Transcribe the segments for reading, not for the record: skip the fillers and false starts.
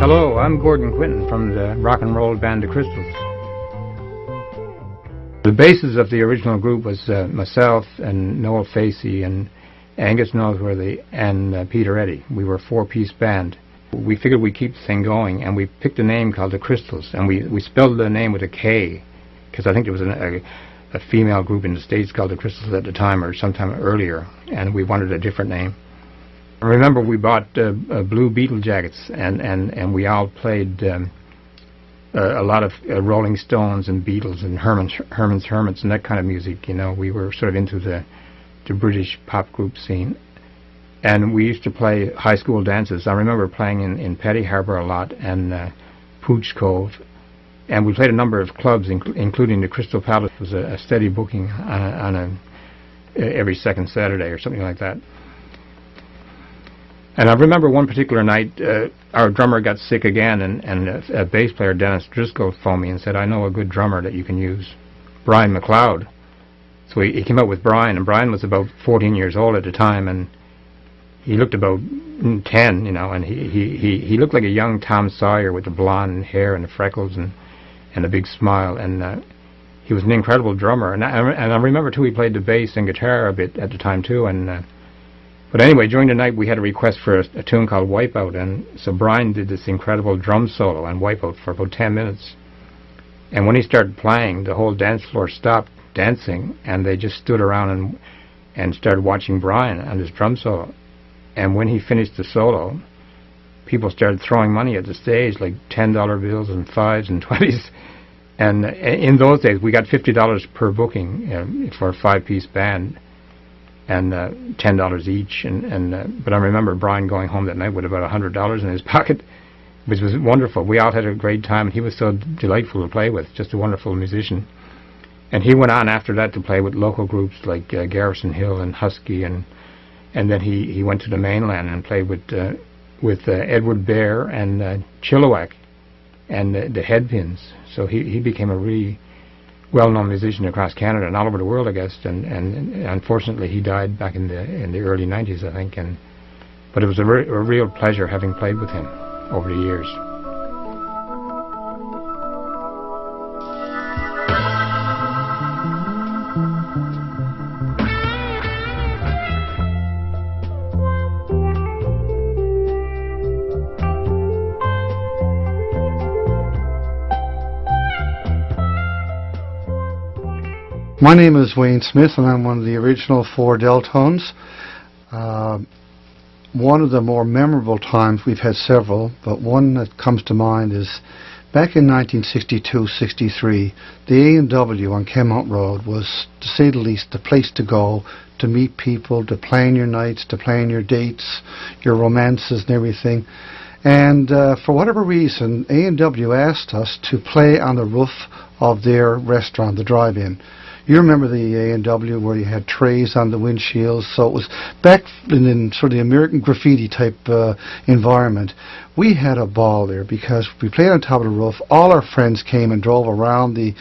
Hello, I'm Gordon Quinton from the rock and roll band The Crystals. The basis of the original group was myself and Noel Facey and Angus Noseworthy and Peter Eddy. We were a four-piece band. We figured we'd keep the thing going, and we picked a name called The Crystals, and we spelled the name with a K, because I think there was a female group in the States called The Crystals at the time, or sometime earlier, and we wanted a different name. I remember we bought blue Beatle jackets, and we all played a lot of Rolling Stones and Beatles and Herman's Hermits and that kind of music. You know, we were sort of into the British pop group scene, and we used to play high school dances. I remember playing in Petty Harbour a lot, and Pooch Cove, and we played a number of clubs, including the Crystal Palace was a steady booking on every second Saturday or something like that. And I remember one particular night, our drummer got sick again, and a bass player, Dennis Driscoll, phoned me and said, "I know a good drummer that you can use, Brian McLeod." So he came out with Brian, and Brian was about 14 years old at the time, and he looked about 10, you know, and he looked like a young Tom Sawyer with the blonde hair and the freckles and a big smile, and he was an incredible drummer. And I remember too, he played the bass and guitar a bit at the time too. But anyway, during the night we had a request for a tune called Wipeout, and so Brian did this incredible drum solo on Wipeout for about 10 minutes. And when he started playing, the whole dance floor stopped dancing, and they just stood around and started watching Brian on his drum solo. And when he finished the solo, people started throwing money at the stage, like $10 bills and 5s and 20s. And in those days, we got $50 per booking for a 5-piece band, and $10 each. But I remember Brian going home that night with about $100 in his pocket, which was wonderful. We all had a great time, and he was so delightful to play with, just a wonderful musician. And he went on after that to play with local groups like Garrison Hill and Husky, and then he went to the mainland and played with Edward Bear and Chilliwack and the Headpins. So he became a really well-known musician across Canada and all over the world, I guess. And unfortunately, he died back in the early 90s, I think. But it was a real pleasure having played with him over the years. My name is Wayne Smith, and I'm one of the original 4 Deltones. One of the more memorable times, we've had several, but one that comes to mind is back in 1962-63, the A&W on Kenmount Road was, to say the least, the place to go, to meet people, to plan your nights, to plan your dates, your romances and everything. And for whatever reason, A&W asked us to play on the roof of their restaurant, the drive-in. You remember the A&W where you had trays on the windshields, so it was back in sort of the American graffiti type environment. We had a ball there because we played on top of the roof. All our friends came and drove around the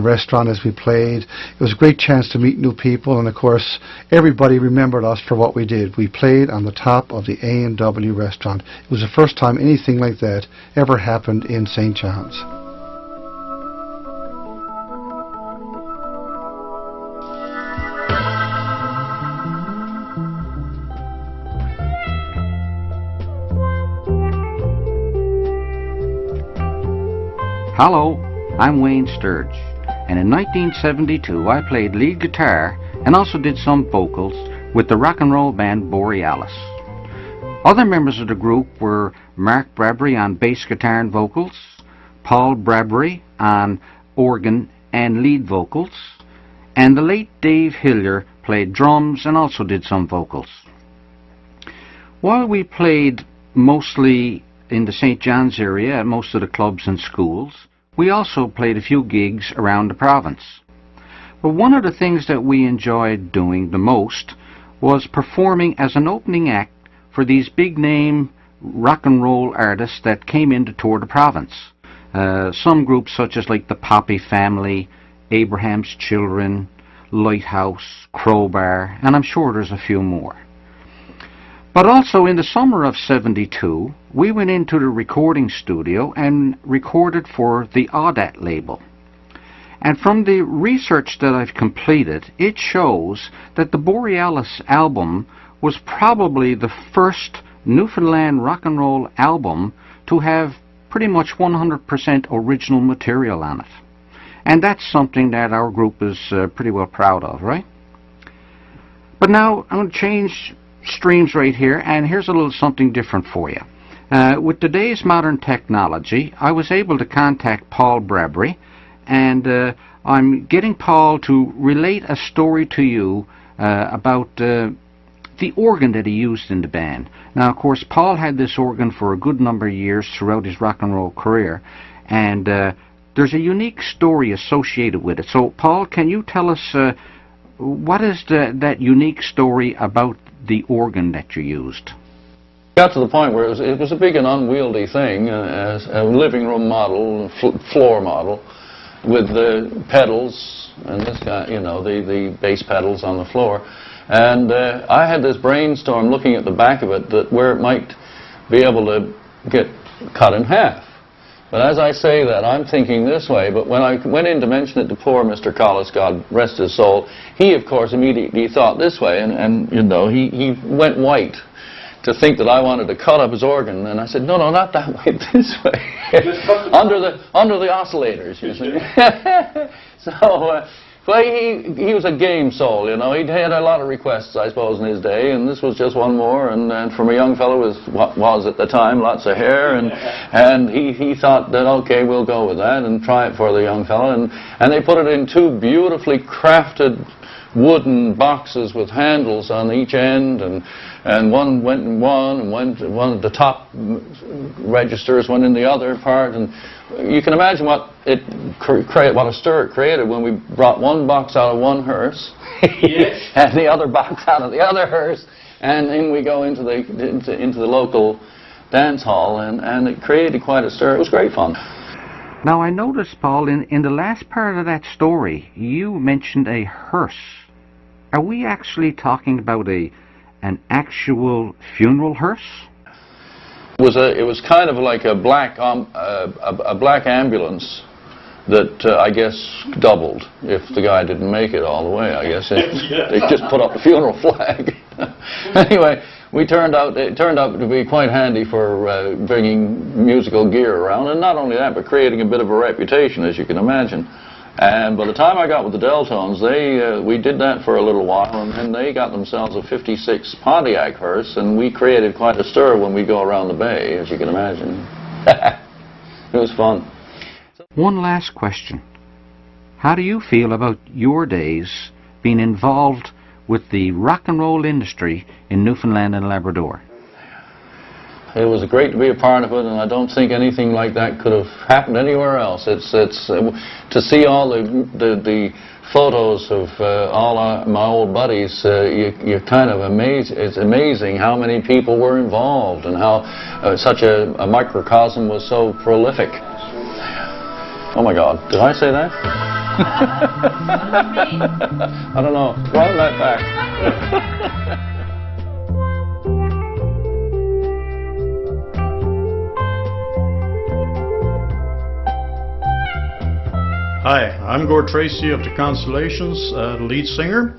restaurant as we played. It was a great chance to meet new people, and of course everybody remembered us for what we did. We played on the top of the A&W restaurant. It was the first time anything like that ever happened in St. John's. Hello, I'm Wayne Sturge, and in 1972 I played lead guitar and also did some vocals with the rock and roll band Borealis. Other members of the group were Mark Bradbury on bass guitar and vocals, Paul Bradbury on organ and lead vocals, and the late Dave Hillier played drums and also did some vocals. While we played mostly in the St. John's area at most of the clubs and schools, we also played a few gigs around the province. But one of the things that we enjoyed doing the most was performing as an opening act for these big name rock and roll artists that came in to tour the province. Some groups such as like the Poppy Family, Abraham's Children, Lighthouse, Crowbar, and I'm sure there's a few more. But also in the summer of '72, we went into the recording studio and recorded for the Audat label. And from the research that I've completed, it shows that the Borealis album was probably the first Newfoundland rock and roll album to have pretty much 100% original material on it. And that's something that our group is pretty well proud of, right? But now I'm going to change streams right here, and here's a little something different for you. With today's modern technology, I was able to contact Paul Bradbury, and I'm getting Paul to relate a story to you about the organ that he used in the band. Now, of course, Paul had this organ for a good number of years throughout his rock and roll career, and there's a unique story associated with it. So, Paul, can you tell us what is that unique story about the organ that you used? Got to the point where it was a big and unwieldy thing, as a living room model, floor model, with the pedals and this guy, you know, the bass pedals on the floor. And I had this brainstorm looking at the back of it, that where it might be able to get cut in half. But as I say that, I'm thinking this way, but when I went in to mention it to poor Mr. Collis, God rest his soul, he, of course, immediately thought this way, and you know, he went white to think that I wanted to cut up his organ. And I said, no, not that way, this way, under the oscillators, you see. So, well, he was a game soul, you know. He'd had a lot of requests, I suppose, in his day, and this was just one more. And from a young fellow with what was at the time lots of hair, and he thought that, okay, we'll go with that and try it for the young fellow. And they put it in two beautifully crafted wooden boxes with handles on each end, and one went in one, and one of the top registers went in the other part, and you can imagine what a stir it created when we brought one box out of one hearse and the other box out of the other hearse, and in we go into the local dance hall, and it created quite a stir. It was great fun. Now, I noticed, Paul, in the last part of that story, you mentioned a hearse. Are we actually talking about an actual funeral hearse? It was kind of like a black ambulance that I guess doubled if the guy didn't make it all the way. I guess they just put up the funeral flag. Anyway, it turned out to be quite handy for bringing musical gear around, and not only that, but creating a bit of a reputation, as you can imagine. And by the time I got with the Deltones, we did that for a little while, and then they got themselves a '56 Pontiac hearse, and we created quite a stir when we go around the bay, as you can imagine. It was fun. One last question. How do you feel about your days being involved with the rock and roll industry in Newfoundland and Labrador? It was great to be a part of it, and I don't think anything like that could have happened anywhere else. It's to see all the photos of all my old buddies. You're kind of amazed. It's amazing how many people were involved, and how such a microcosm was so prolific. Oh my God! Did I say that? I don't know. Run that back. Hi, I'm Gord Tracy of the Constellations, the lead singer.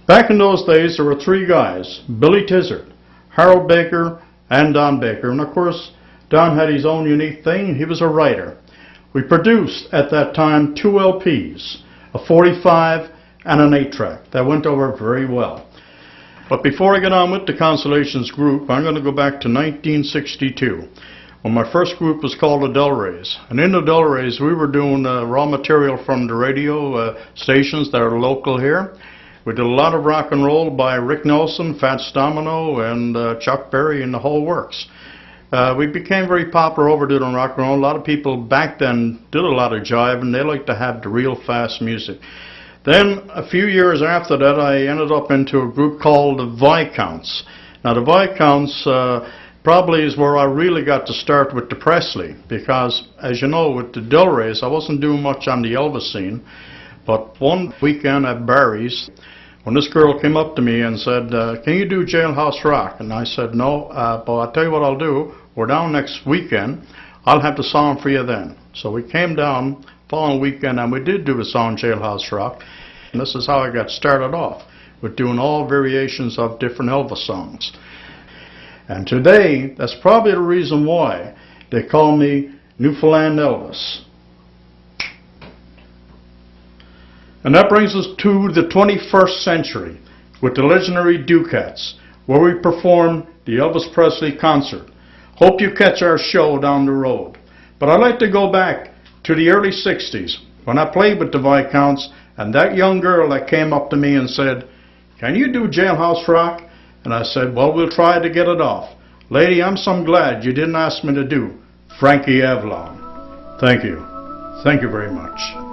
Back in those days, there were three guys: Billy Tizard, Harold Baker, and Don Baker. And of course, Don had his own unique thing. He was a writer. We produced at that time 2 LPs, a 45 and an 8-track. That went over very well. But before I get on with the Constellations group, I'm going to go back to 1962. Well, my first group was called the Del Rays, and in the Del Rays we were doing raw material from the radio stations that are local here. We did a lot of rock and roll by Rick Nelson, Fats Domino, and Chuck Berry and the whole works. We became very popular over doing rock and roll. A lot of people back then did a lot of jive, and they liked to have the real fast music. Then a few years after that, I ended up into a group called the Viscounts. Now the Viscounts probably is where I really got to start with the Presley, because as you know, with the Del Rays I wasn't doing much on the Elvis scene. But one weekend at Barry's, when this girl came up to me and said, can you do Jailhouse Rock? And I said, no, but I'll tell you what I'll do. We're down next weekend. I'll have the song for you then. So we came down following weekend, and we did do the song Jailhouse Rock. And this is how I got started off, with doing all variations of different Elvis songs. And today, that's probably the reason why they call me Newfoundland Elvis. And that brings us to the 21st century with the legendary Ducats, where we perform the Elvis Presley concert. Hope you catch our show down the road. But I'd like to go back to the early 60s when I played with the Viscounts, and that young girl that came up to me and said, "Can you do Jailhouse Rock?" And I said, "Well, we'll try to get it off. Lady, I'm some glad you didn't ask me to do Frankie Avalon." Thank you. Thank you very much.